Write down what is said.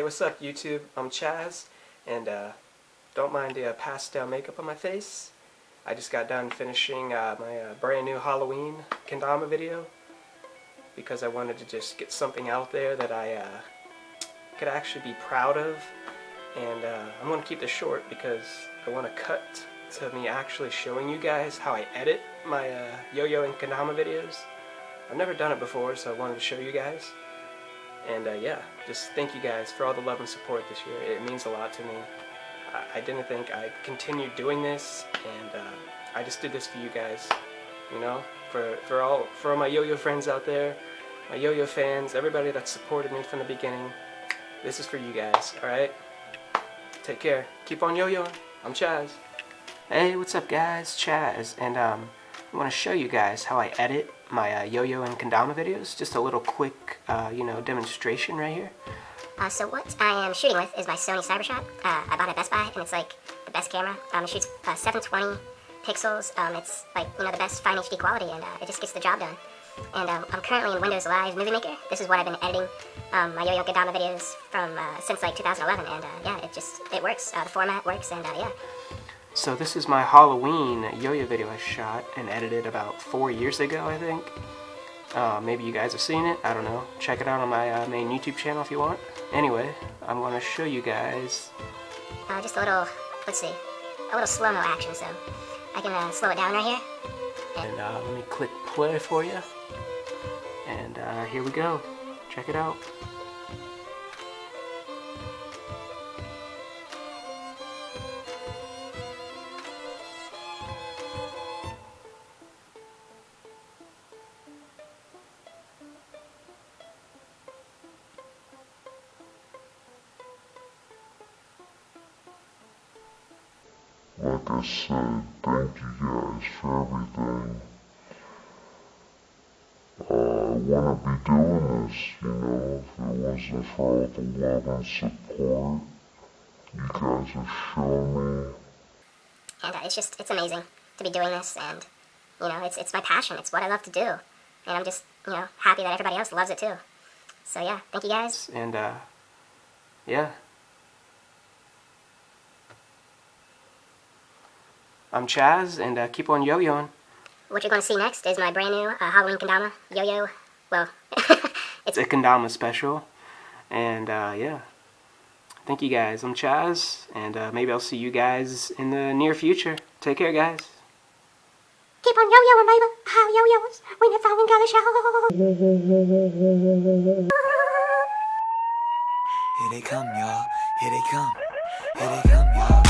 Hey, what's up YouTube? I'm Chaz, and don't mind the pastel makeup on my face. I just got done finishing my brand new Halloween kendama video because I wanted to just get something out there that I could actually be proud of, and I'm going to keep this short because I want to cut to me actually showing you guys how I edit my yo-yo and kendama videos. I've never done it before, so I wanted to show you guys. And yeah, just thank you guys for all the love and support this year. It means a lot to me. I didn't think I'd continue doing this, and I just did this for you guys, you know, for all my yo-yo friends out there, my yo-yo fans, everybody that supported me from the beginning. This is for you guys, alright? Take care. Keep on yo-yoing. I'm Chaz. Hey, what's up guys? Chaz, and I want to show you guys how I edit my yo-yo and kendama videos. Just a little quick, you know, demonstration right here. So what I am shooting with is my Sony Cybershot. I bought it at Best Buy, and it's like the best camera. It shoots 720 pixels. It's like, you know, the best fine HD quality, and it just gets the job done. And I'm currently in Windows Live Movie Maker. This is what I've been editing my yo-yo kendama videos from since like 2011, and yeah, it works. The format works, and yeah. So this is my Halloween yo-yo video I shot and edited about 4 years ago, I think. Maybe you guys have seen it, I don't know. Check it out on my main YouTube channel if you want. Anyway, I'm going to show you guys. Just a little, let's see, a little slow-mo action, so I can slow it down right here. And let me click play for you. And here we go. Check it out. Like I said, thank you guys for everything. I wouldn't be doing this, you know, if it wasn't for all the love and support you guys have shown me. And it's amazing to be doing this, and, you know, it's my passion, it's what I love to do. And I'm just, you know, happy that everybody else loves it too. So yeah, thank you guys. And yeah. I'm Chaz, and keep on yo-yoing. What you're going to see next is my brand new Halloween kendama yo-yo. Well, it's a kendama special. And yeah. Thank you guys. I'm Chaz, and maybe I'll see you guys in the near future. Take care, guys. Keep on yo-yoing, baby. How yo-yoers when you're following the show. Here they come, y'all. Here they come. Here they come, y'all.